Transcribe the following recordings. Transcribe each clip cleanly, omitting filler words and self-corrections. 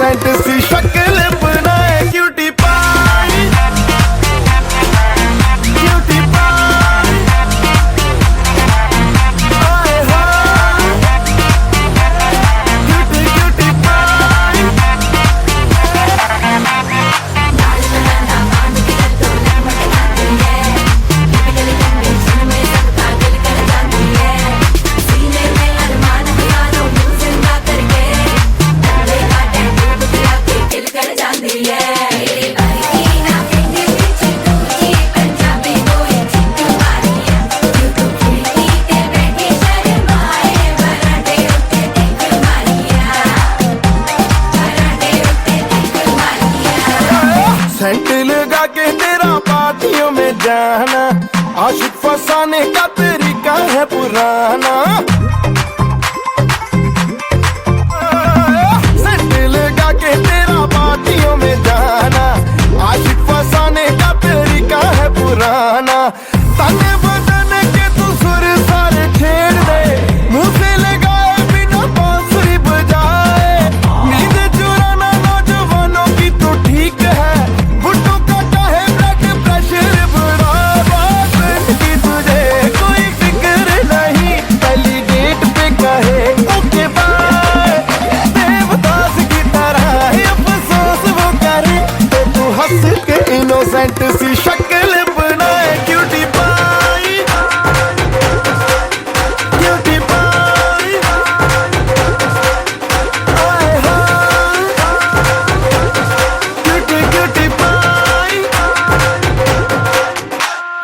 Innocent सी शक्ल बनाए cutie pie, cutie pie, आए हाय क्यूटी क्यूटी पाई। सेंट लगा के तेरा पार्टियों में जाना, आशिक फसाने का तरीका है पुराना। सेंट लगा के तेरा पार्टियों में जाना, आशिक फसाने का तरीका है पुराना। तने बदन के तू सुर सारे छेड़ दे, मुंह से लगाए बिना बांसुरी बजाए। नींद चुराना नौजवानों की तो ठीक है, इनोसेंट सी शक्ल बनाए क्यूटी पाई, क्यूटी पाई, आए हाय cutie cutie pie,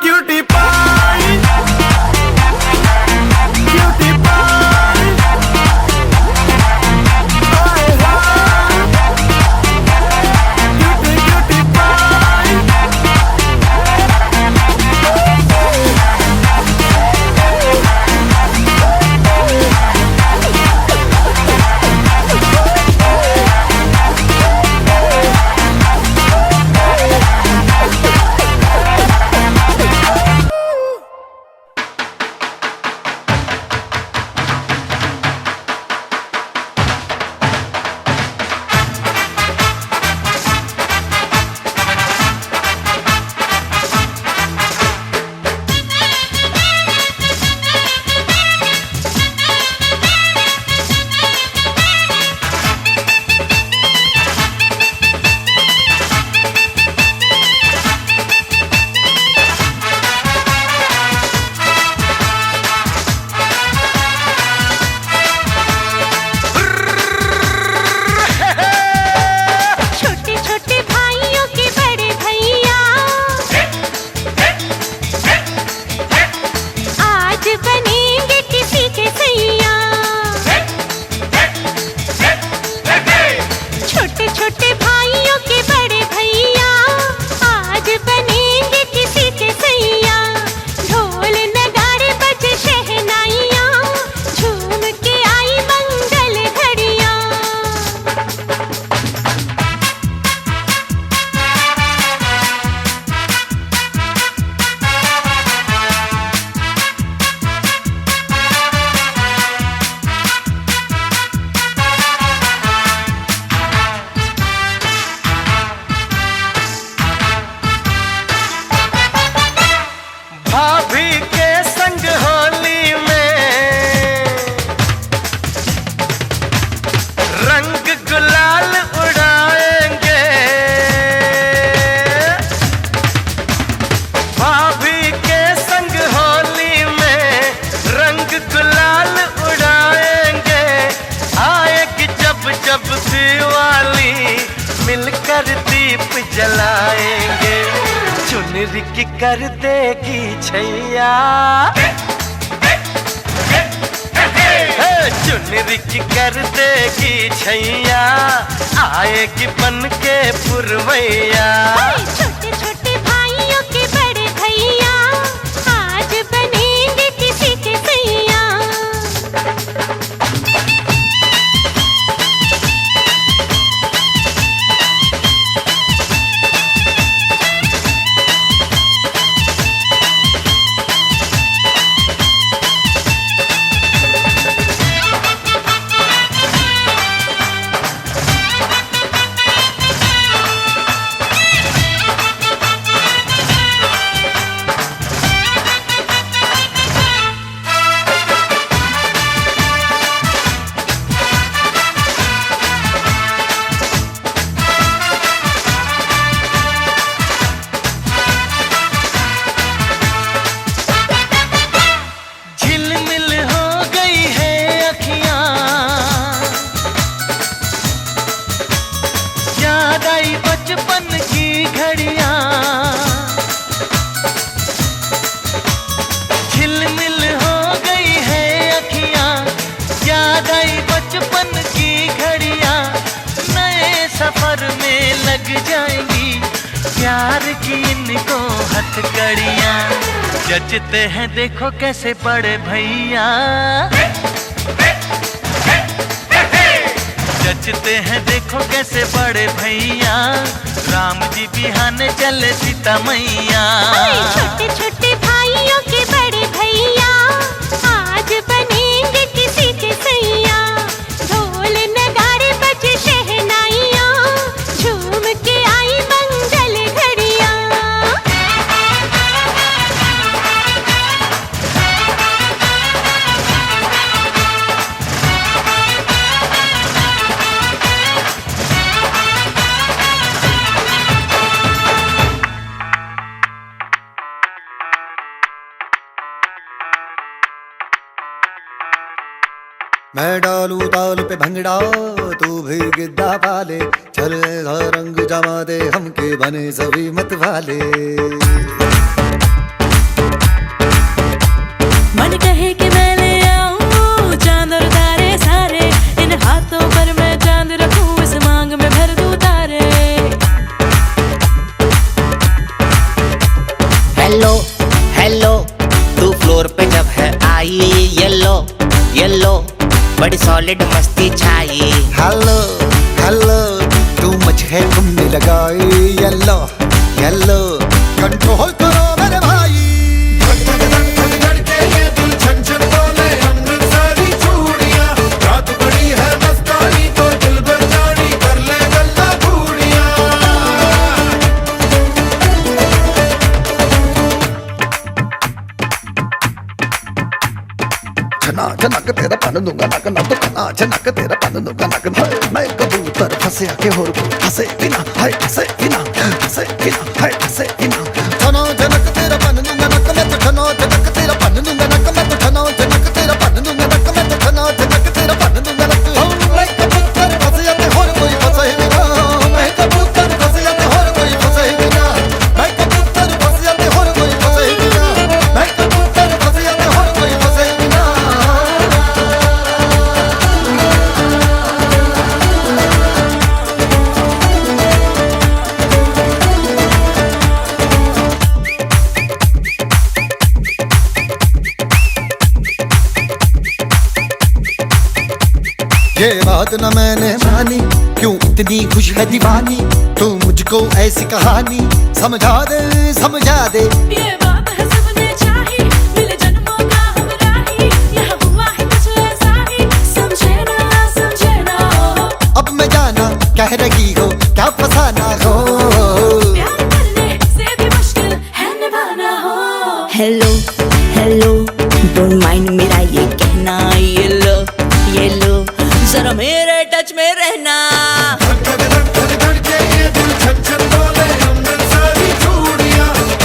cutie pie, cutie pie, आए हाय क्यूटी क्यूटी पाई। मिलकर दीप जलाएंगे, चुनरी की कर देगी छैया, चुनरी की कर देगी छैया, आएगी बन के पुरवैया। छोटे छोटे भाइयों के बड़े भैया आज बनेंगे किसी के सैया। गई बचपन की घड़ियां, नए सफर में लग जाएंगी प्यार की इनको हथकड़ियां। जचते हैं देखो कैसे बड़े भैया, जचते हैं देखो कैसे बड़े भैया, राम जी बिहाने चले सीता मैया। छोटे छोटे भाइयों के बड़े भैया, आज बनेंगे किसी के सैया। ढोल नगाड़े बजे शहनाइयाँ, झूम के आई मंगल घड़ियाँ। मैं डालू ताल पे भंगड़ा, तू भी गिद्दा पाले, चले रंग जमा दे हमके बने सभी मत वाले। मन कहे कि मैं ले आऊं चांद और तारे सारे, इन हाथों पर मैं चांद रखूं, इस मांग में भर दूं तारे। हेलो हेलो, तू फ्लोर पे जब है आई, येलो येलो बड़ी सॉलिड मस्ती छाई। हेलो हेलो, तू मच है तुमने लगाई, येलो येलो कंट्रोल करो मेरे भाई। रात बड़ी है मस्तानी तो दिल भर जानी, कर ले गल्ला बूढ़िया। छना छनक तेरा पन दूंगा नक नक, खना छनक तेरा पन दूंगा नक नक। मैं कबूतर फंसे आके और फंसे बिना, हाय फंसे बिना, फंसे बिना, हाय फंसे बिना। छना छनक तेरा पन दूंगा नक नक, छना छनक तेरा पन दूंगा नक नक, छना छनक तेरा पन दूंगा नक नक, छना छनक तेरा पन दूंगा नक। मैं कबूतर फंसे आके और कोई फंसे बिना, मैं कबूतर फंसे आके और कोई फंसे बिना, मैं कबूतर फंसे आके और कोई फंसे बिना, मैं कबूतर फंसे आके और कोई फंसे बिना। ये बात न मैंने मानी, क्यों इतनी खुश है दीवानी, तू मुझको ऐसी कहानी समझा दे समझा दे। ये बात है सबने चाही, मिले जन्मों का हम राही, यह हुआ है कुछ ऐसा ही, समझे ना हो। अब मैं जाना कह रही हो क्या फसाना हो, प्यार करने से भी मुश्किल है निभाना हो। हेलो हेलो, डोंट माइंड मेरा ये कहना, ये लो जरा मेरे टच में रहना।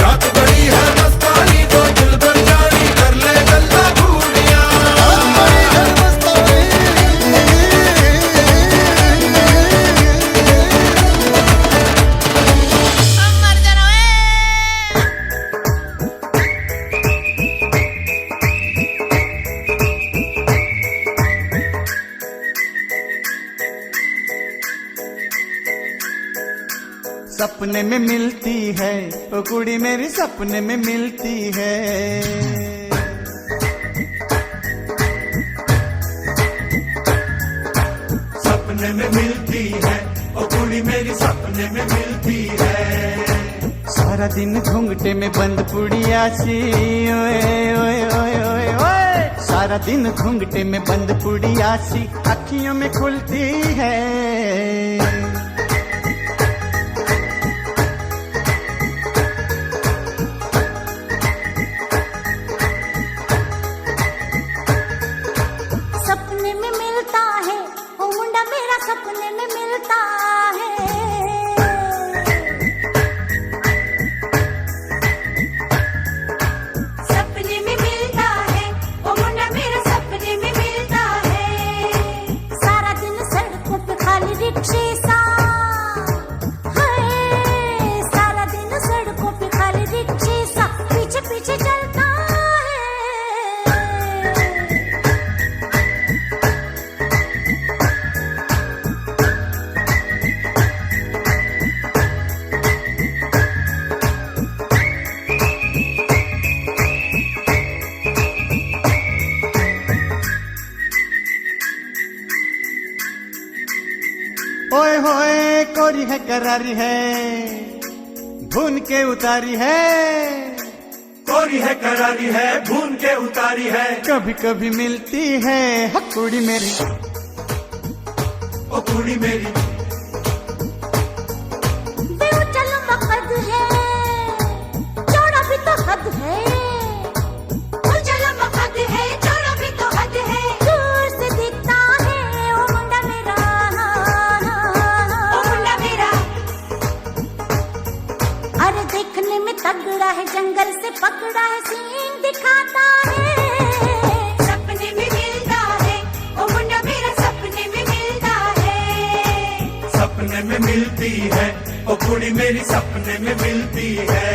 रात बड़ी है मस्तानी तो दिल भर जानी, कर ले गल्ला बूढ़िया। सपने में मिलती है ओ कुड़ी मेरी, सपने में मिलती है। सपने में मिलती है ओ कुड़ी मेरी, सपने में मिलती है। सारा दिन घूंघटे में बंद पुड़िया सी, ओए ओए ओए ओए ओए। सारा दिन घूंघटे में बंद पुड़िया सी, अखियों में खुलती है। सपने में मिलता है ओ मुंडा मेरा, सपने में मिलता है। सपने में मिलता है ओ मुंडा मेरा, सपने में मिलता है। सारा दिन सड़कों पे खाली रिक्शे सा, हाय सारा दिन सड़कों पे खाली रिक्शे सा, पीछे पीछे चलता है। ओए होए कोरी है करारी है, भून के उतारी है, कोरी है करारी है, भून के उतारी है, कभी कभी मिलती है कुड़ी मेरी, ओ कुड़ी मेरी, बेउचल मकद है, चौड़ा भी तो हद है, उजल मकद है, चौड़ा भी तो हद है, दूर से दिखता है ओ मुंडा मेरा, ओ मुंडा मेरा, अरे देखने में तगड़ा है, जंगल से पकड़ा है, सींग दिखाता है, सपने में मिलता है ओ मुंडा मेरा, सपने में मिलता है, सपने में मिलती है, ओ कुड़ी मेरी सपने में मिलती है,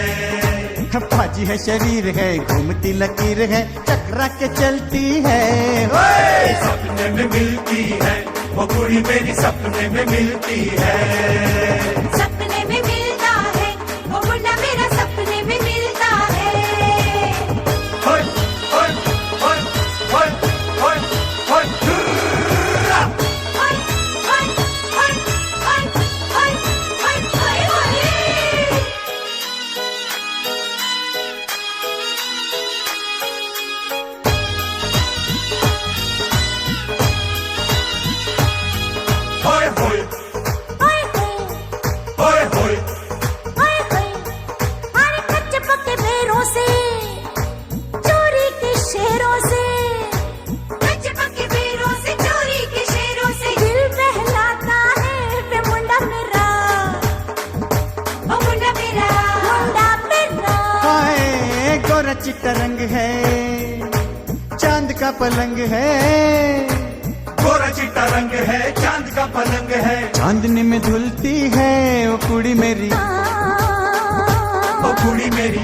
फाजी है शरीर है, घूमती लकीर है, चकरा के चलती है, ओए! सपने में मिलती है, ओ कुड़ी मेरी सपने में मिलती है, सपने में मिलता है ओ मुंडा मेरा, सपने में मिलता है, होय होय होय होय होय होय हुर्रा! हाय हाय हाय हाय हाय हाय हाय हाय, होय होय हाय होय होय हाय हाय, अरे कच्चे पक्के बेरों से, चोरी के शेरों से, कच्चे पक्के बेरों से, चोरी के शेरों से, दिल बहलाता है वे मुंडा मेरा, ओ मुंडा मेरा, मुंडा मेरा, हाय गोरा चिट्टा रंग है, चांद का पलंग है, गोरा चिट्टा रंग है, चांद का पलंग है, चांदनी में धुलती है वो कुड़ी मेरी, ओ कुड़ी मेरी,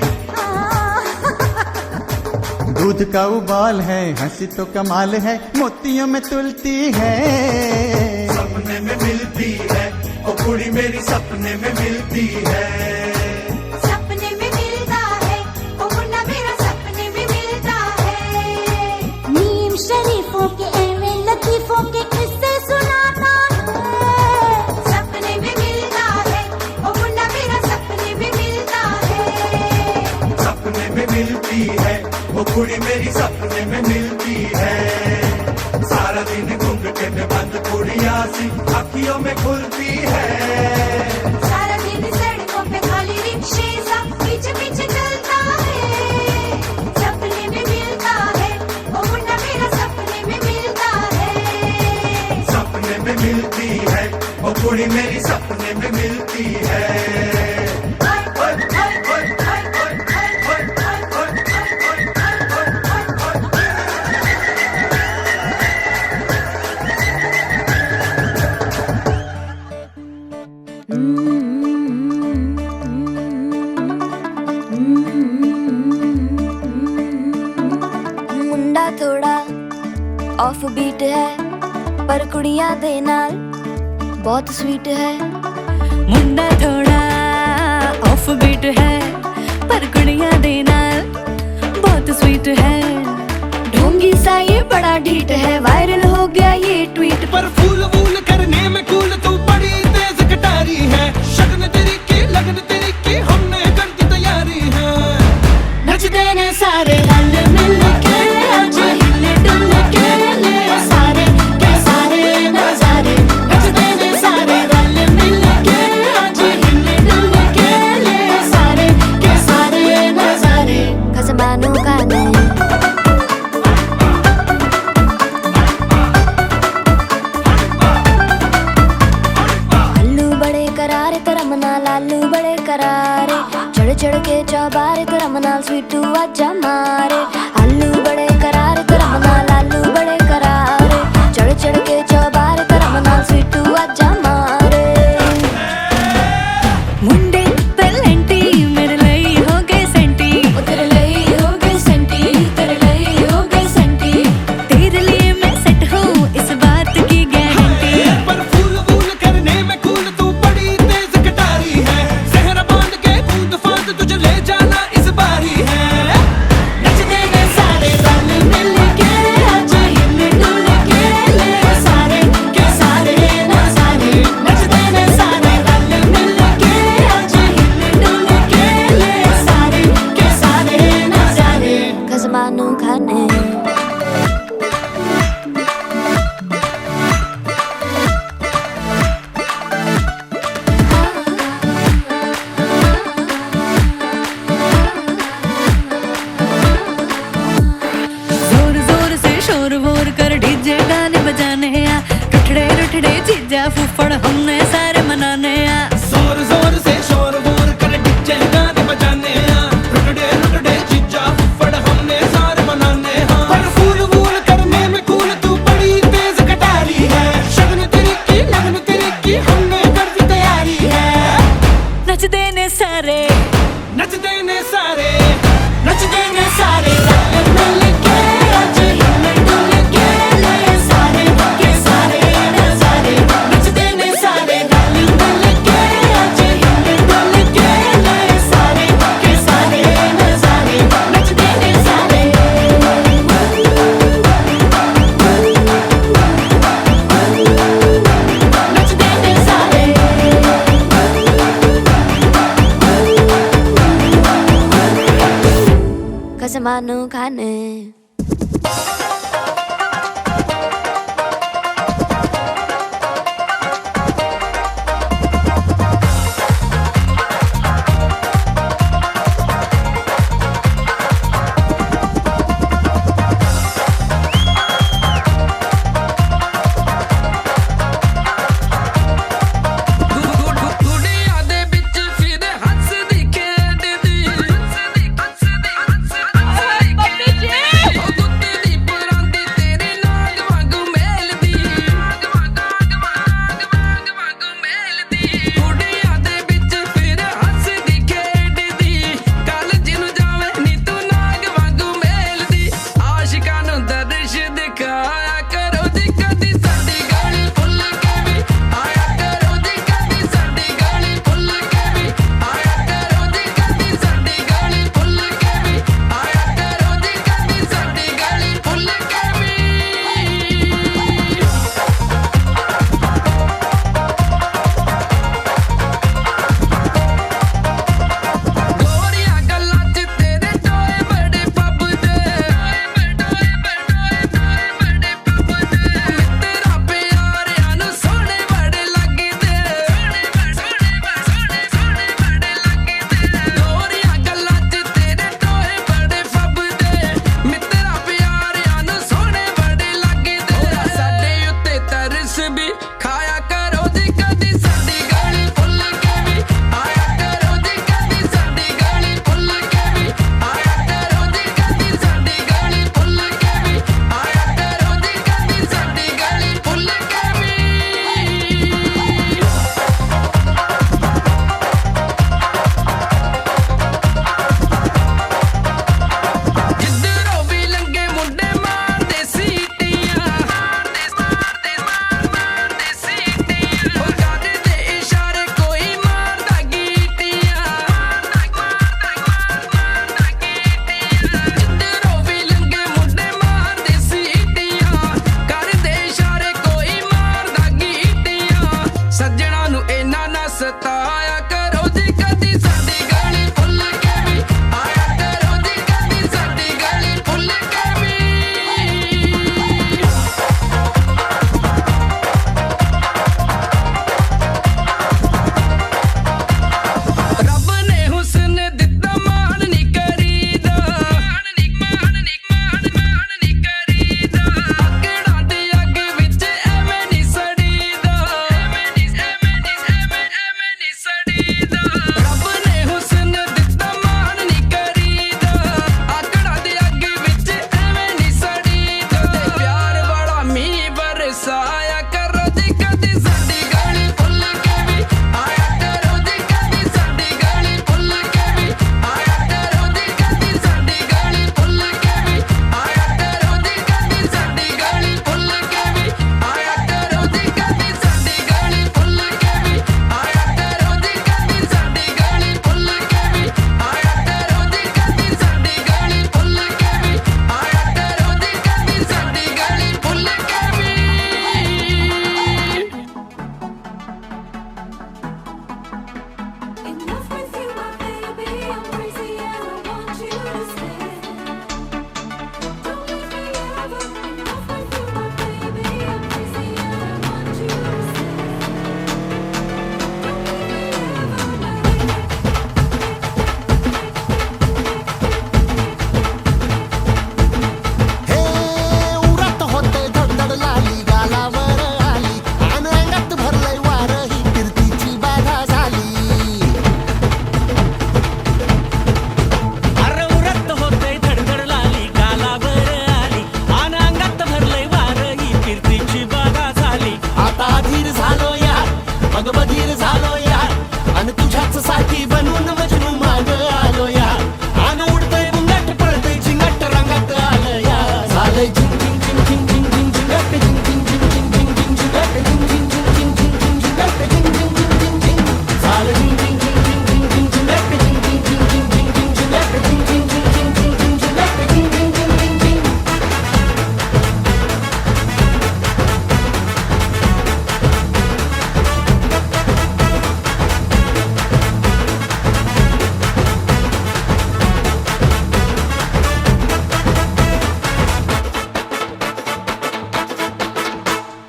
दूध का उबाल है, हंसी तो कमाल है, मोतियों में तुलती है, सपने में मिलती है, ओ कुड़ी मेरी सपने में मिलती है, सपने में मिलता है ओ मुंडा मेरा, सपने में मिलता है, नीम शरीफों के एवं लतीफों के किस्से सुनाता है, सपने में मिलता है ओ मुंडा मेरा, सपने में मिलता है, सपने में मिलती है, ओ कुड़ी मेरी सपने में मिलती है, सारा दिन घूंघटे में बंद कुड़िया सी अखियों में खुलती है, सारा दिन सड़कों पे खाली रिक्शे सा पीछे पीछे चलता है, सपने में मिलता है ओ मुंडा मेरा, सपने में मिलता है, सपने में मिलती है, ओ कुड़ी मेरी सपने में मिलती है, हाय हाय हाय हाय हाय हाय हाय हाय हाय हाय हाय हाय, मुंडा थोड़ा ऑफ बीट है, पर कुड़ियां दे नाल बहुत स्वीट है, मुंडा थोड़ा ऑफ बीट है, पर कुड़ियां दे नाल बहुत स्वीट है, ढोंगी सा ये बड़ा ढीठ है, वायरल हो गया ये ट्वीट, पर फूल वूल करने में कूल तू बड़ी तेज कटारी है, शगन तेरी की लगन तेरी की हमने कर दी तैयारी है, नचते ने सारे रल मिल के, आज हिले डुल के ले सारे के सारे नजारे, नचते ने सारे रल मिल के, आज हिले डुल के ले सारे के सारे नजारे, खसबानों का नहीं लालू बड़े करारे, चढ़ चढ़ के चौबारे तेरा मनाल स्वीटू आजा मारे, आलू बड़े करारे तेरा मनाल लालू बड़े करारे, चढ़ चढ़ के चौबारे तेरा मनाल स्वीटू आजा मारे, मुंडे पेलेंटी मेरे लिए हो गए सेंटी, ओ तेरे लिए हो गए सेंटी, तेरे लिए हो गए सेंटी, तेरे लिए मैं सेट हूँ इस बात की गारंटी, पर फूल वूल करने में कूल तू बड़ी तेज कटारी है, जहरा बांध के कूद फांद तुझे ले जाना इस बारी है, बजाने आ रुठड़े रुठड़े जीजा फूफड़ हमने सारे मनाने आ जोर जोर से शोर वोर कर डीजे गाने बजाने हैं रुकड़े रुकड़े जीजा फुफड़ हमने सारे मनाने हैं पर फूल वूल करने में कूल तू बड़ी तेज कटारी है शगन तेरी की लगन तेरी की हमने कर दी तैयारी है नच देने सारे नच देने सारे नच देने सारे रल मिल के आज हिल डुल के ले सारे के सारे नजारे नच देने सारे रल मिल के आज हिल डुल के ले सारे के सारे नजारे नच देने सारे नच देने सारे कसमानु खाने ਕੁੜੀਆਂ ਦੇ ਵਿੱਚ ਫਿਰ ਹੱਸਦੀ ਖੇਡਦੀ ਉਹ ਗੁੱਤ ਦੀ ਪਰਾਂਦੀ ਤੇਰੇ ਨਾਗ ਵਾਂਗੂ ਮੇਲਦੀ ਕੁੜੀਆਂ ਦੇ ਵਿੱਚ ਫਿਰ ਹੱਸਦੀ ਖੇਡਦੀ ਕਾਲਜ ਨੂੰ ਜਾਵੇ ਨੀ ਤੂੰ ਨਾਗ ਵਾਂਗੂ ਮੇਲਦੀ ਆਸ਼ਿਕਾਂ ਨੂੰ ਦਰਸ਼ ਦਿਖਾਇਆ ਕਰੋ ਜੀ ਕਦੀ ਸਾਡੀ ਗਾਲੀ ਭੁੱਲ ਕੇ ਵੀ ਆਇਆ ਕਰੋ ਜੀ ਕਦੀ ਸਾਡੀ ਗਾਲੀ ਭੁੱਲ ਕੇ ਵੀ ਆਇਆ ਕਰੋ ਜੀ ਕਦੀ ਸਾਡੀ ਗਾਲੀ ਭੁੱਲ ਕੇ ਵੀ ਆਇਆ ਕਰੋ ਜੀ ਕਦੀ ਸਾਡੀ ਗਾਲੀ ਭੁੱਲ ਕੇ ਵੀ ਗੋਰੀਆਂ ਗੱਲਾਂ 'ਚ ਤੇਰੇ ਟੋਏ ਬੜੇ ਫੱਬਦੇ ਮਿੱਤਰਾਂ ਪਿਆਰਿਆਂ ਨੂੰ ਸੋਹਣੇ ਬੜੇ ਲੱਗਦੇ ਗੋਰੀਆਂ ਗੱਲਾਂ 'ਚ ਤੇਰੇ ਟੋਏ ਬੜੇ ਫੱਬਦੇ ਮਿੱਤਰਾਂ ਪਿਆਰਿਆਂ ਨੂੰ ਸੋਹਣੇ ਬੜੇ ਲੱਗਦੇ ਸਾਡੇ ਉੱਤੇ ਤਰਸ ਵੀ ਖਾਇਆ ਕਰੋ ਜੀ ਕਦੀ ਸਾਡੀ ਗਾਲੀ ਭੁੱਲ ਕੇ ਵੀ ਆਇਆ ਕਰੋ ਜੀ ਕਦੀ ਸਾਡੀ ਗਾਲੀ ਭੁੱਲ ਕੇ ਵੀ ਆਇਆ ਕਰੋ ਜੀ ਕਦੀ ਸਾਡੀ ਗਾਲੀ ਭੁੱਲ ਕੇ ਵੀ ਆਇਆ ਕਰੋ ਜੀ ਕਦੀ ਸਾਡੀ ਗਾਲੀ ਭੁੱਲ ਕੇ ਵੀ ਜਿੱਧਰੋਂ ਵੀ ਲੰਘੇ ਮੁੰਡੇ ਮਾਰਦੇ ਸੀਟੀਆਂ ਉਹ ਕਰਦੇ ਇਸ਼ਾਰੇ ਕੋਈ ਮਾਰਦਾ ਗੀਟੀਆਂ ਜਿੱਧਰੋਂ ਵੀ ਲੰਘੇ ਮੁੰਡੇ ਮਾਰਦੇ ਸੀਟੀਆਂ ਕਰਦੇ ਇਸ਼ਾਰੇ ਕੋਈ ਮਾਰਦਾ ਗੀਟੀਆਂ ਸੱਜਣਾ ਨੂੰ ਇਹਨਾਂ ਨਾ ਸਤਾਇਆ ਕਰੋ ਜੀ ਕਦੀ ਸਾਡੀ ਗਾਲੀ ਭੁੱਲ ਕੇ ਵੀ ਆਇਆ ਕਰੋ ਜੀ ਕਦੀ ਸਾਡੀ ਗਾਲੀ ਭੁੱਲ ਕੇ ਵੀ ਰੱਬ ਨੇ ਹੁਸਨ ਦਿੱਤਾ ਮਾਣ ਨੀ ਕਰੀਦਾ ਆਕੜਾਂ ਦੀ ਅੱਗ ਵਿੱਚ ਐਵੇਂ ਨੀ ਸੜੀਦਾ ਰੱਬ ਨੇ ਹੁਸਨ ਦਿੱਤਾ ਮਾਣ ਨੀ ਕਰੀਦਾ ਆਕੜਾਂ ਦੀ ਅੱਗ ਵਿੱਚ ਐਵੇਂ ਨੀ ਸੜੀਦਾ ਤੇ ਪਿਆਰ ਵਾਲਾ ਮੀਂਹ ਬਰਸਾਇਆ ਕਰੋ ਜੀ ਕਦੀ ਸਾਡੀ ਗਾਲੀ ਭੁੱਲ ਕੇ ਵੀ ਆਇਆ ਕਰੋ ਜੀ ਕਦੀ ਸਾਡੀ ਗਾਲੀ ਭੁੱਲ ਕੇ ਵੀ ਆਇਆ ਕਰੋ ਜੀ ਕਦੀ ਸਾਡੀ ਗਾਲੀ ਭੁੱਲ ਕੇ ਵੀ ਆਇਆ ਕਰੋ ਜੀ ਕਦੀ ਸਾਡੀ ਗਾਲੀ ਭੁੱਲ ਕੇ ਵੀ ਆਇਆ ਕਰੋ ਜੀ ਕਦੀ ਸਾਡੀ ਗਾਲੀ ਭੁੱਲ ਕੇ ਵੀ ਆਇਆ ਕਰੋ ਜੀ ਕਦੀ ਸਾਡੀ ਗਾਲੀ ਭੁੱਲ ਕੇ ਵੀ ਆਇਆ ਕਰੋ ਜੀ ਕਦੀ ਸਾਡੀ ਗਾਲੀ ਭੁੱਲ ਕੇ ਵੀ ਆਇਆ ਕਰੋ ਜੀ ਕਦੀ ਸਾਡੀ ਗਾਲੀ ਭੁੱਲ ਕੇ ਵੀ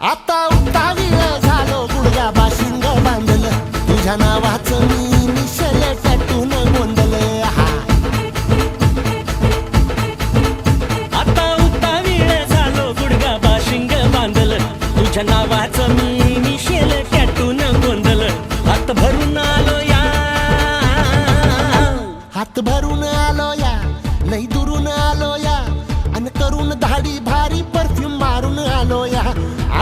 आता उतावीळ झालो गुडघा बाशिंग बांधलं तुझ्या नावाचं मी निशल टॅटून गोंधलं हा आता उतावीळ झालो गुडगा बाशिंग बांधलं तुझ्या नावाचं मी मिशेल टॅटून गोंधलं हात भरून आलो या हात भरून आलो या लई दुरून आलो या अन करून धाडी भारी परफ्यूम मारून आलो या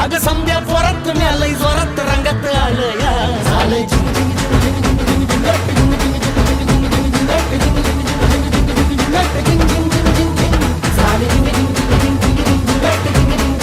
अग समद्या जोरात लय जोरात रंगात आलं या झालंय झिंग झिंग झिंग झिंग झिंग झिंग झिंग झिंग झिंग झिंग झिंग झिंग झालंय झिंग झिंग झिंग झिंग झिंग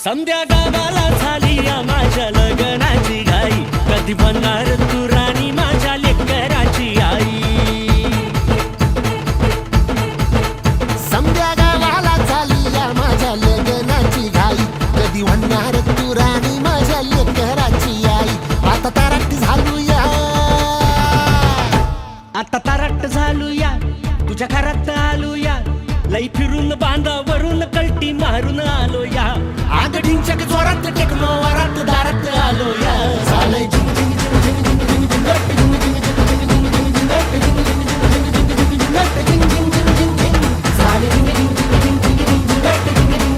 समद्या गावाला झाली या माझ्या लग्नाची घाई कधी बनणार तू राणी माझ्या लेकराची आई समद्या गावाला झाली या माझ्या लग्नाची घाई कधी म्हणणार तू राणी माझ्या लेकराची आई आता ताराट झालो या आता तारट झालो या तुझ्या घरात आलो या लई फिरून बांधावरून कलटी मारून आलो या आग ढिंचक जोरात टेकलो वरात दारात आलो या झालंय झिंग झिंग झिंग झिंग झिंग झिंग झिंग झिंग झिंग झिंग झिंग झिंग झिंग झालंय झिंग झिंग झिंग झिंग झिंग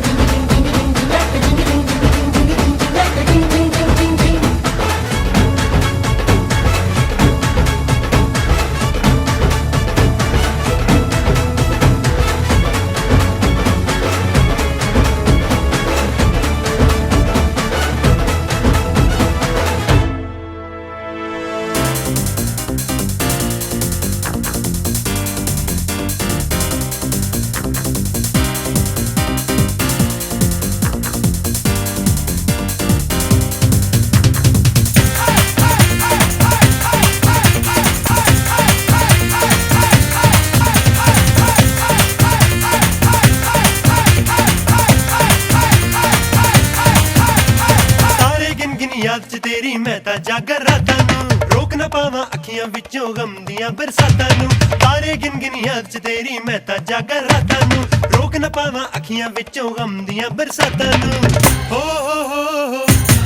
याद च तेरी मैं ता जागर रातां नूं रोक ना पावां अखियां विचों गम दियां बरसातां नूं तारे गिन गिन याद च तेरी मैं ता जागर रातां नूं रोक ना पावां अखियां विचों गम दियां बरसातां नूं हो हो हो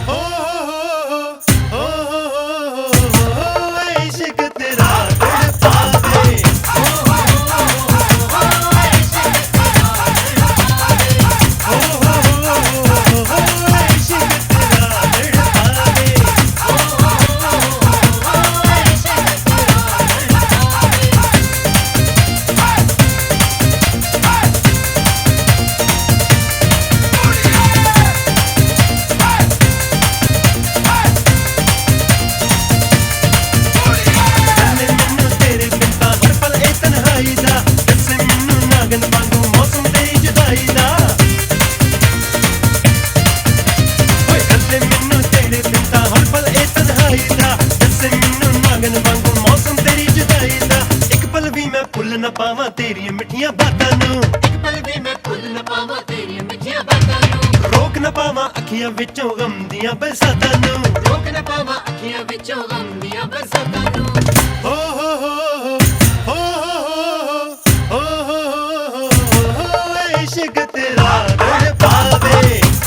हो हो हो हो इश्क तेरा तड़पावे पावां तेरियां मिठियां बातां नूं इक पल भी मैं भुल न पावां तेरियां मिठियां बातां नूं रोक न पावां अखियां विचों गम दियां बरसातां नूं रोक न पावां अखियां विचों गम दियां बरसातां नूं हो हो हो हो हो हो हो हो इश्क तेरा तड़पावे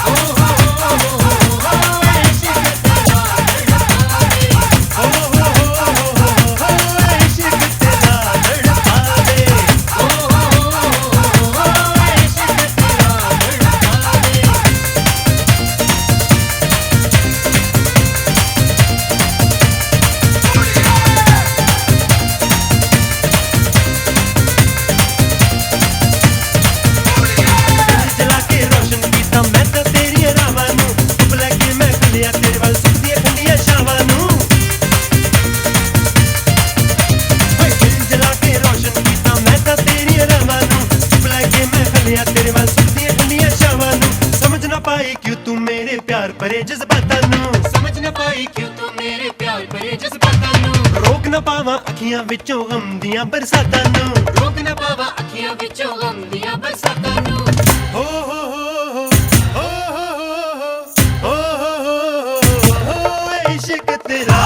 हो हो हो हो इश्क तेरा तड़पावे हो हो हो इश्क तेरा तड़पावे ਅੱਖੀਆਂ ਵਿੱਚੋਂ ਗਮ ਦੀਆਂ ਬਰਸਾਤਾਂ ਨੂੰ ਰੋਕ ਨਾ ਪਾਵਾਂ ਅੱਖੀਆਂ ਵਿੱਚੋਂ ਗਮ ਦੀਆਂ ਬਰਸਾਤਾਂ ਨੂੰ ਹੋ ਹੋ इश्क तेरा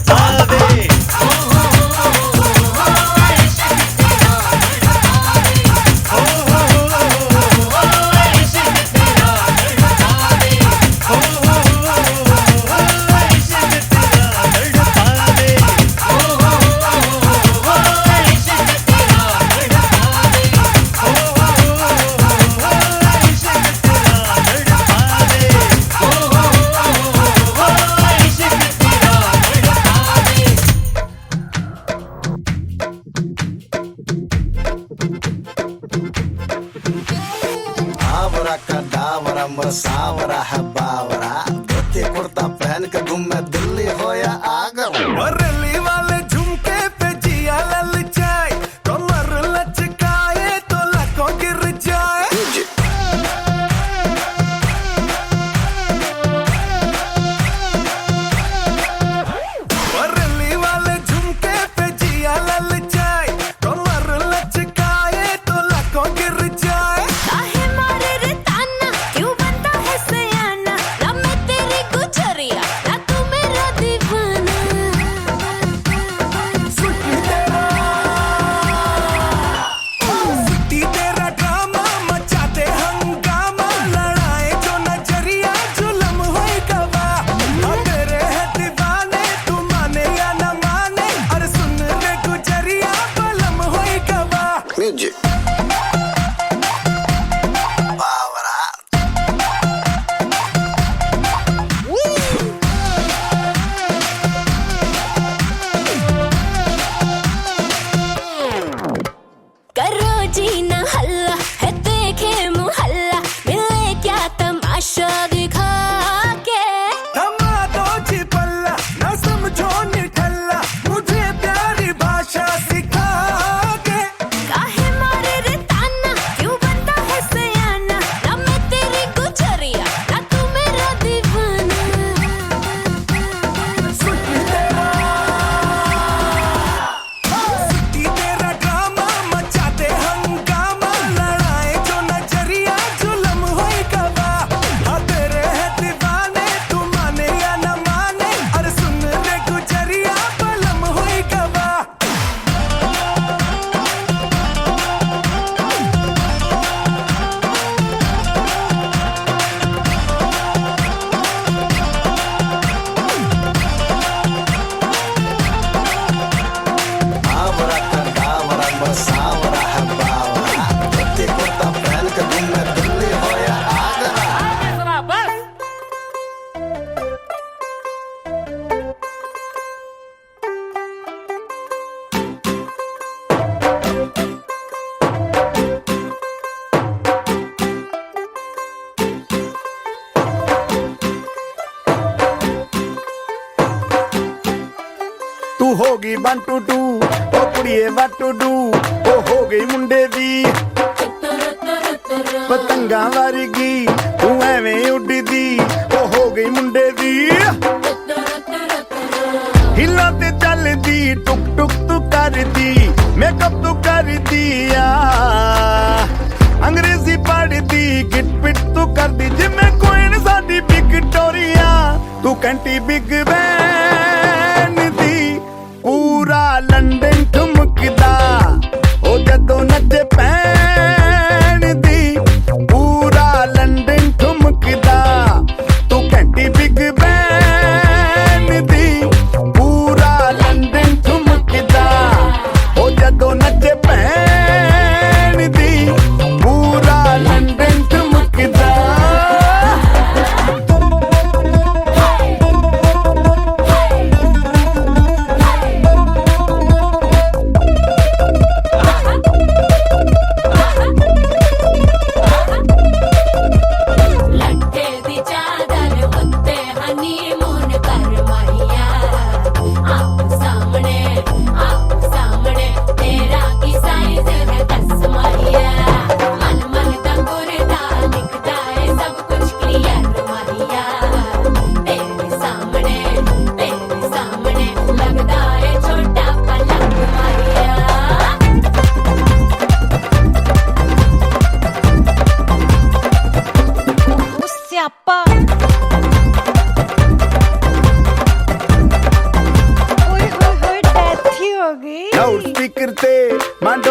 तड़पावे आवरा का डावरा मसावरा है बावरा धोती कुर्ता पहन के घूमे दिल्ली हो या आगरा और रैली वाले झुमके पे जिया ललचाए कमर लचकाए तो लाखों गिर जाए और रैली वाले झुमके पे जिया ललचाए कमर लचकाए तो लाखों गिर जाए काहे मारे रे ताना क्यों बनता है सयाना ना मैं तेरी गुजरिया ना तू मेरा दीवाना सिटी तेरा ड्रामा मचाते हंगामा लड़ाए जो नजरिया जुलम होई गवा तेरे है दीवाने तू माने या न माने अरे सुन रे गुजरिया बलम होई गवा म्यूजिक बावरा करो जी ना हल्ला है देखे मुहल्ला मिले क्या तमाशा दिखा के थमा दो जी पल्ला न समझो निठल्ला मुझे प्यारी भाषा सिखा के काहे मारे रे ताना क्यों बनता है सयाना ना मैं तेरी गुजरिया ना तू मेरा दीवाना सिटी तेरा ड्रामा मचाते हंगामा लड़ाए जो नजरिया जुलम होई गवा तेरे है दीवाने तू माने या न माने अरे सुन रे गुजरिया बलम होई गवा आवरा का डावरा मसावरा है बावरा धोती कुर्ता पहन के घूमे दिल्ली हो या आगरा ਤੂੰ ਹੋ ਗਈ 1 2 2 ਉਹ ਕੁੜੀਏ what to do ਉਹ ਹੋ ਗਈ ਮੁੰਡੇ ਦੀ ਪਤੰਗਾਂ ਵਰਗੀ ਤੂੰ ਐਵੇਂ ਉੱਡਦੀ ਉਹ ਹੋ ਗਈ ਮੁੰਡੇ ਦੀ ਹਿੱਲਾਂ ਤੇ ਚੱਲਦੀ ਟੁਕ ਟੁਕ ਤੂੰ ਕਰਦੀ ਮੇਕਅਪ ਤੂੰ ਕਰਦੀ ਆ ਅੰਗਰੇਜ਼ੀ ਪੜ੍ਹਦੀ ਗਿਟ ਪਿਟ ਤੂੰ ਕਰਦੀ ਜਿਵੇਂ ਕੋਇਨ ਸਾਡੀ ਵਿਕਟੋਰੀਆ ਤੂੰ ਕੰਟੀ ਬਿਗ ਬੈਨ ਦੀ ਪੂਰਾ ਲੰਡਨ ਠੁਮਕਦਾ ਉਹ ਜਦੋਂ ਨੱਚੇ ਪੈਣ ਦੀ ਪੂਰਾ ਲੰਡਨ ਠੁਮਕਦਾ ਤੂੰ ਘੰਟੀ ਬਿਗ ਬੈਨ ਦੀ ਪੂਰਾ ਲੰਡਨ ਠੁਮਕਦਾ ਉਹ ਜਦੋਂ ਨੱਚੇ ਪੈਣ ਦੀ ਪੂਰਾ ਲੰਡਨ ਠੁਮਕਦਾ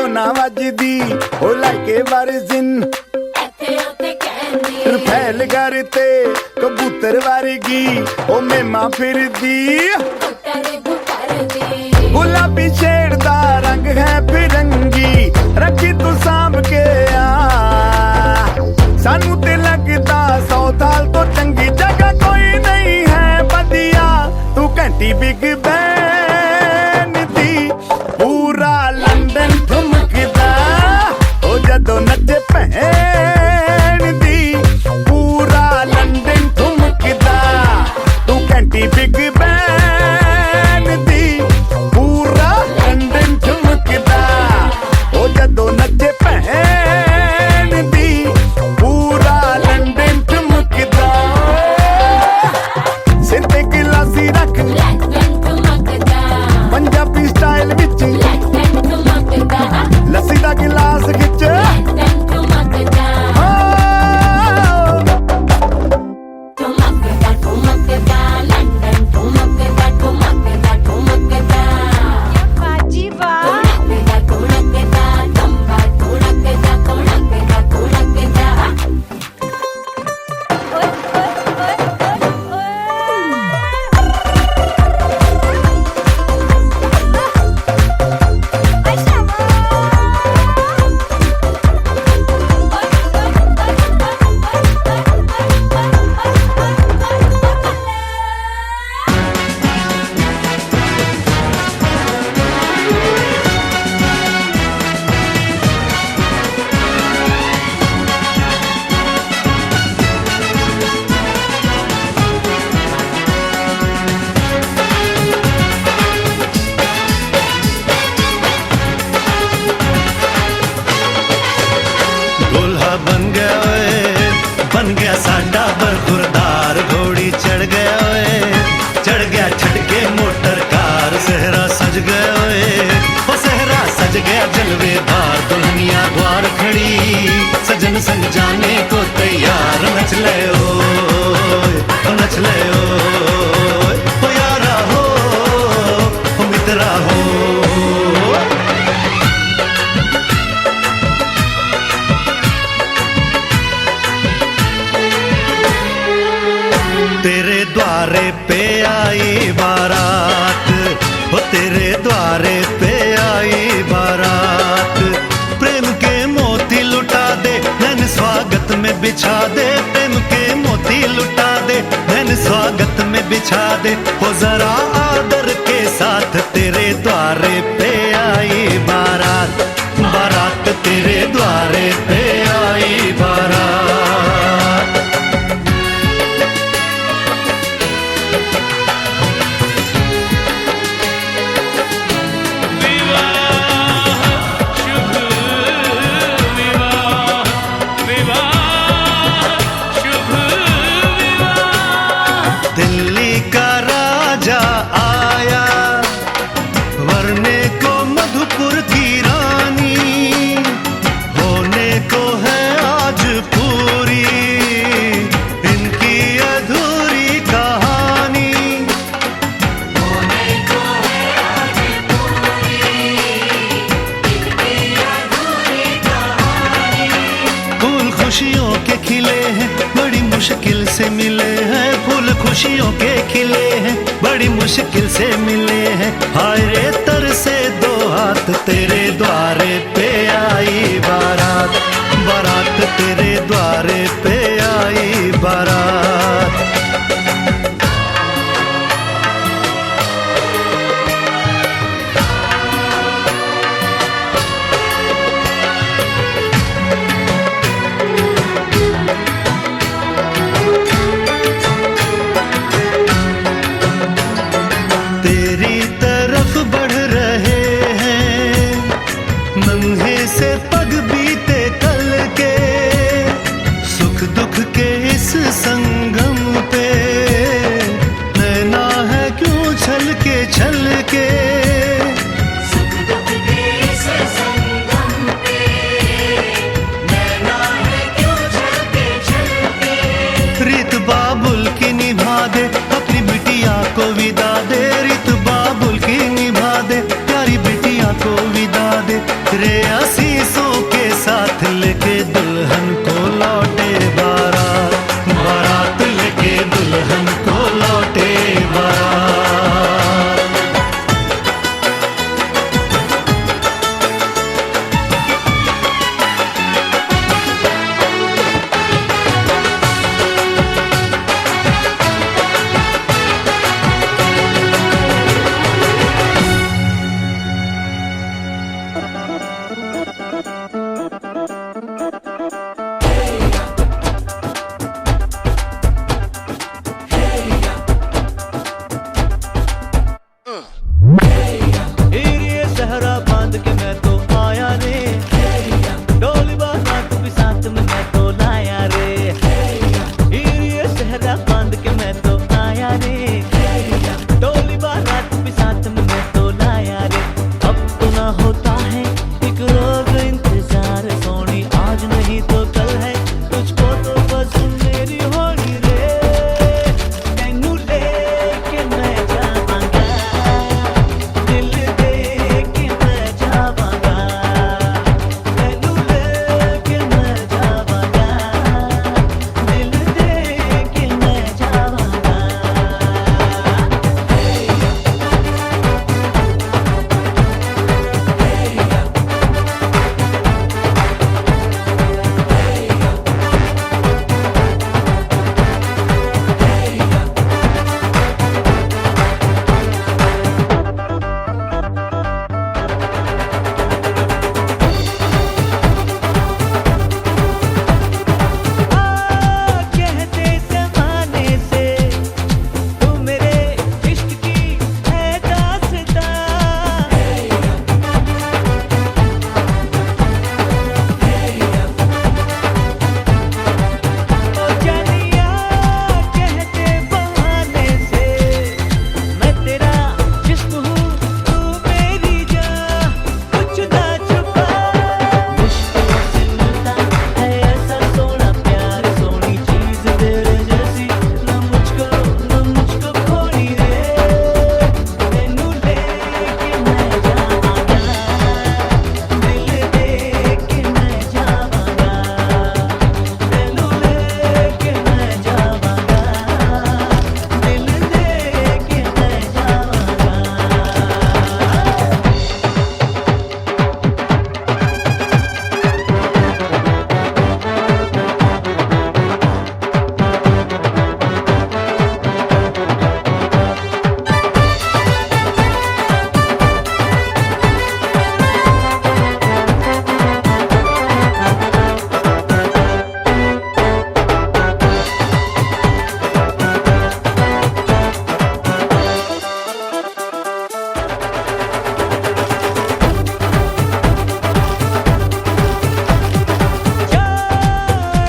जदों ना वजदी ओ लाइके बरजिन रफैल करते कबूतर वर्गी ओ मेमा फिरदी गुलाबी शेर दा रंग है फिरंगी रखी तू सांभ के आ सानू ते लगदा 100 साल तो चंगी जगह कोई नहीं है बदिया तू घंटी बिग बैन दी पूरा लंदन ठुमकदा ओ जदों नचे भैन दी पूरा लंदन ठुमकदा तू घंटी बिग बैन दी पूरा लंदन ठुमकदा ओ जदों नचे भैन दी पूरा लंदन ठुमकदा सिर ते गिलासी रख पंजाबी स्टाइल विच लस्सी दा गिलास खिच बन गया साडा बरखुरदार घोड़ी चढ़ गया ओए चढ़ गया छटके मोटर कार सहरा सज गया ओए वो सहरा सज गया जलवे बार दुल्हनिया द्वार खड़ी सजन संग जाने को तैयार नच ले ओ नच ले ओ यारा हो मित्रा हो तेरे द्वारे पे आई बारात वो तेरे द्वारे पे आई बारात प्रेम के मोती लुटा दे नैन स्वागत में बिछा दे प्रेम के मोती लुटा दे नैन स्वागत में बिछा दे वो जरा आदर के साथ तेरे द्वारे पे आई बारात बारात तेरे द्वारे पे आई बारात दिल्ली का राजा आया वरने को मधुपुर की रानी होने को है आज पूरी इनकी अधूरी कहानी होने को है आज पूरी इनकी अधूरी कहानी फूल खुशियों के खिले हैं बड़ी मुश्किल से मिले हैं फूल खुशियों के खिले हैं बड़ी मुश्किल से मिले हैं हाय रे तर से दो हाथ तेरे द्वारे पे आई बारात बारात तेरे द्वारे पे आई बारात तेरी तरफ बढ़ रहे हैं नन्हे से पग बीते कल के सुख दुख के इस संगम पे नैना है क्यों छल के सुख दुख के इस संगम पे नैना है क्यों छल के रीत बाबुल की निभा दे अपनी बिटिया को विदा दे रीत बाबुल की निभा दे प्यारी बिटिया को विदा दे रे दुल्हन को लौटे बारात, बारात लेके दुल्हन को लौटे बारात। ये सहरा बांध के मैं तो आया रे, डोली बारात भी साथ में मैं तो लाया रे। ये सहरा बांध के मैं तो आया रे, डोली बारात भी साथ में मैं तो लाया रे। अब तो ना होता है एक रोज इंतजार सोनी, आज नहीं तो कल है तुझको तो बस मेरी होनी रे। तेनू लेके मैं जावांगा, दिल दे के मैं जावांगा, तेनू लेके मैं जावांगा, दिल दे के मैं जावांगा। कहते ज़माने से तू मेरे इश्क की है दास्तां, ओ जानिया कहते बहाने से मैं तेरा जिस्म हूँ तू मेरी जान, कुछ ना छुपा। मुश्किलों से मिलता है ऐसा सोना प्यार, सोनी चीज तेरे जैसी ना मुझको खोनी रे। तेनू लेके मैं जावांगा, दिल दे के मैं जावांगा, तेनू लेके मैं जावांगा, दिल दे के मैं जावांगा।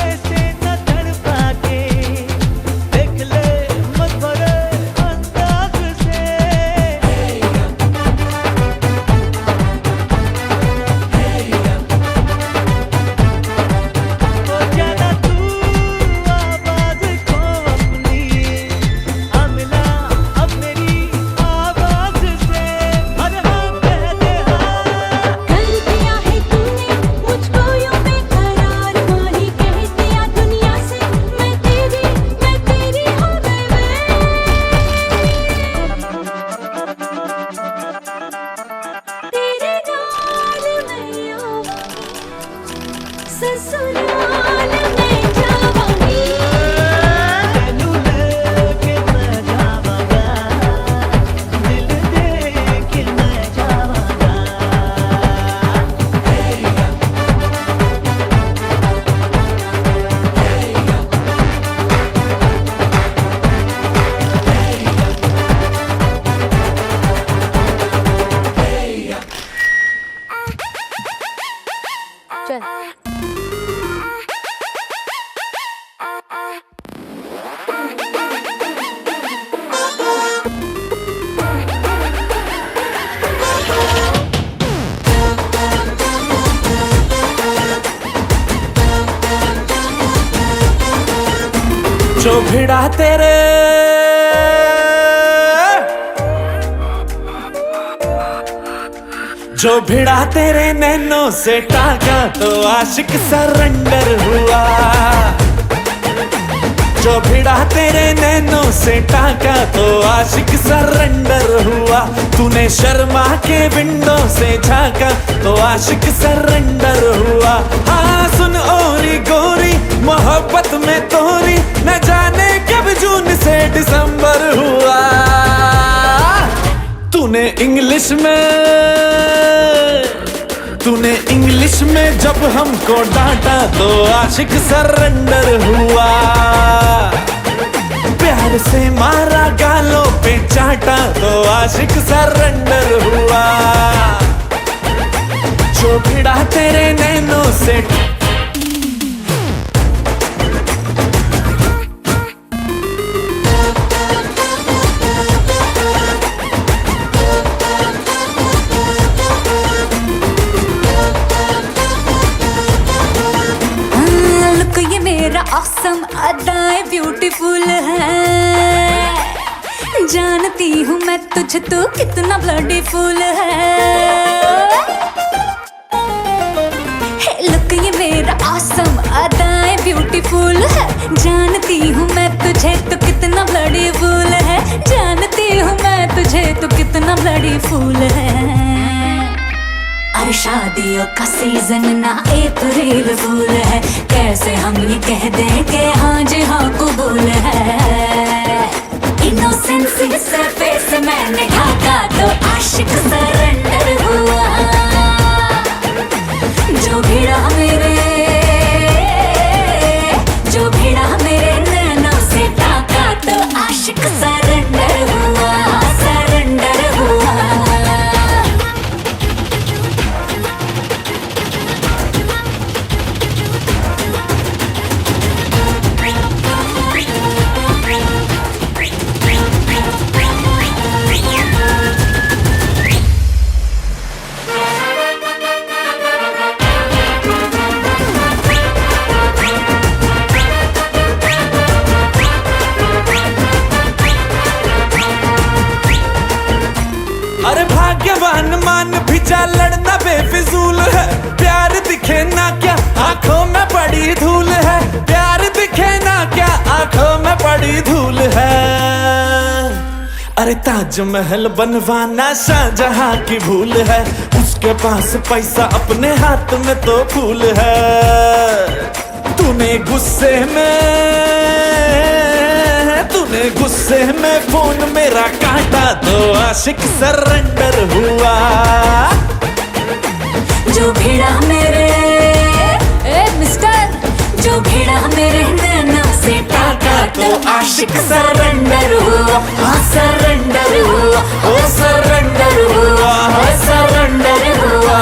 ऐसे न तड़पा के देख ले मत भरे अंदाज से, ओ जाना तू आवाज को अपनी, आ मिला अब मेरी आवाज से। अरे हाँ कह दे हाँ, कर दिया है तूने मुझको यूं बेकरार, वही कह दिया दुनिया से मैं तेरी हो गई तेरे नाल मैं आऊंगी, ससुराल में जावांगी। तेनू लेके मैं जावांगा, दिल दे के मैं जावांगा। जो भिड़ा तेरे जो भिड़ा तेरे नैनों से टाका तो आशिक सरेंडर हुआ। जो भिड़ा तेरे नैनों से टाका तो आशिक सरेंडर हुआ। तूने शर्मा के विंडो से झांका तो आशिक सरेंडर हुआ। हाँ सुन ओरी गोरी मोहब्बत में तोरी न जाने कब जून से दिसंबर हुआ। तूने इंग्लिश में जब हमको डांटा तो आशिक सरेंडर हुआ। प्यार से मारा गालों पे चाटा तो आशिक सरेंडर हुआ। जो भिड़ा तेरे नैनों से ऑसम अदाएं ब्यूटीफुल है। जानती हूँ मैं तुझे तू कितना ब्लडीफुल है। लुक ये मेरा ऑसम अदाएं ब्यूटीफुल है। जानती हूँ मैं तुझे तू कितना ब्लडीफुल है। जानती हूँ मैं तुझे तू कितना ब्लडीफुल है। अरे शादियों का सीजन ना अप्रैल फूल है। कैसे हम ये कह दें कि हाँ जी हाँ कबूल है। इनोसेंसी से फेस मैंने ढाका तो आशिक सरेंडर हुआ। जो भिड़ा मेरे नैनों से टाका तो आशिक सरेंडर हुआ। सरेंडर हुआ। अरे भाग्यवान मान भी जा लड़ना बेफिजूल है। प्यार दिखे ना क्या आंखों में पड़ी धूल है। प्यार दिखे ना क्या आंखों में पड़ी धूल है। अरे ताजमहल बनवाना शाहजहां की भूल है। उसके पास पैसा अपने हाथ में तो फूल है। तूने गुस्से में फोन मेरा काटा तो आशिक सरेंडर हुआ। जो भिड़ा मेरे नैनों से टाका तो आशिक सरेंडर हुआ। हाँ सरेंडर हुआ। ओ सरेंडर हुआ। सरेंडर हुआ।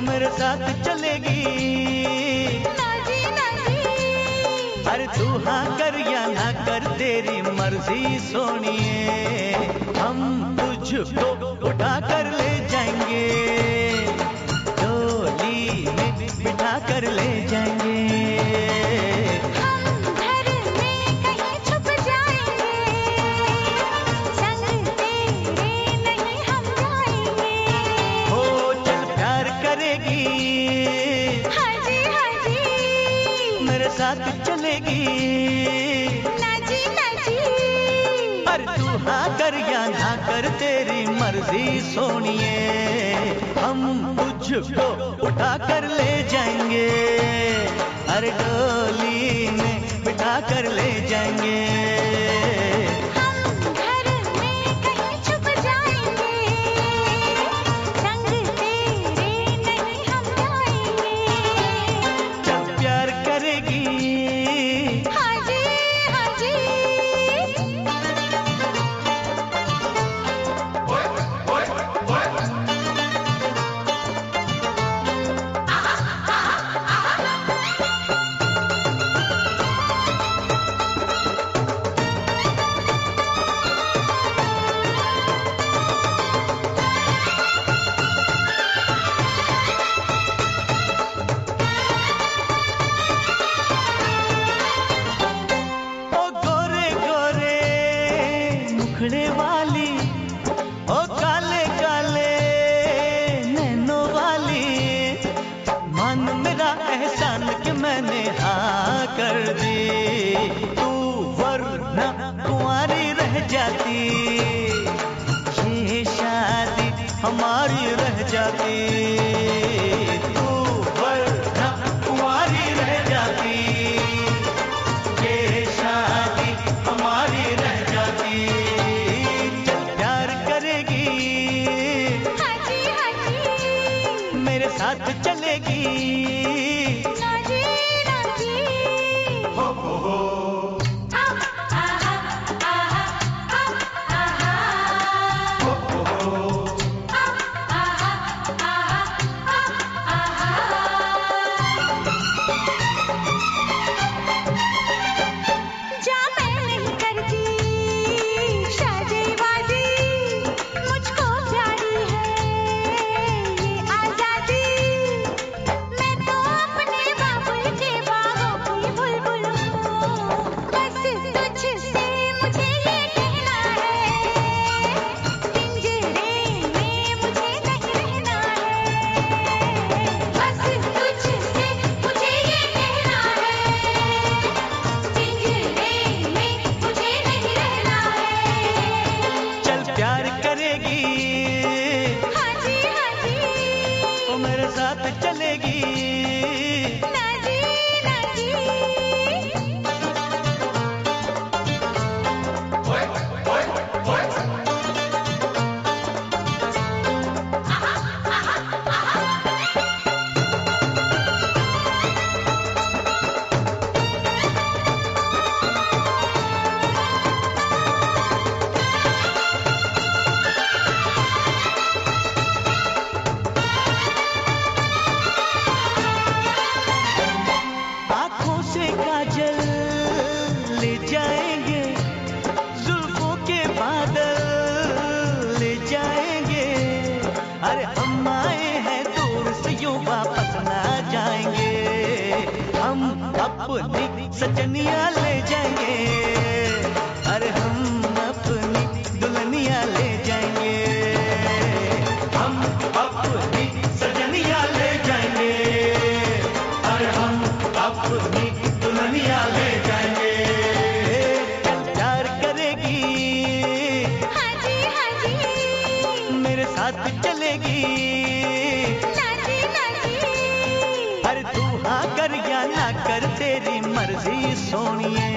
मेरे साथ चलेगी। अरे तू हाँ कर या ना कर तेरी मर्जी सोनिए। हम तुझको उठा कर ले जाएंगे। डोली में बिठा कर ले जाएंगे। साथ चलेगी। पर तू हाँ कर या ना कर तेरी मर्जी सोनिए। हम तुझको उठा कर ले जाएंगे। अरे डोली में बिठा कर ले जाएंगे। हम घर में हमारी रह जाती, तू वरना कुंवारी रह जाती, ये शादी हमारी रह जाती। चल प्यार करेगी, हाँ जी हाँ जी, मेरे साथ चलेगी, ना जी ना जी। हो हो। जा मैं नहीं करती शादीवादी, मुझको प्यारी है ये आजादी। मैं तो अपने बाबुल के बागों की बुलबुल हूँ, बस तुझसे मुझे ये कहना है, पिंजरे में मुझे नहीं रहना है। बस तुझसे मुझे ये कहना है, पिंजरे में मुझे नहीं रहना है। चल प्यार करेगी, हाँ जी हाँ जी, वो मेरे साथ चलेगी, ना जी ना जी। आंखों से काजल ले जाएंगे, जुल्फों के बादल ले जाएंगे। अरे हम आए हैं दूर से यूं वापस ना जाएंगे, हम अपनी सजनियां ले जाएंगे, अरे हम अपनी दुल्हनियां ले जाएंगे, हम अपनी सजनियां ले जाएंगे, अरे हम अपनी दुल्हनियां ले जाएंगे। चल प्यार करेगी, हाँ जी हाँ जी, मेरे साथ चलेगी, ना जी ना जी। अरे तू हाँ कर या ना कर तेरी मर्जी सोनिए।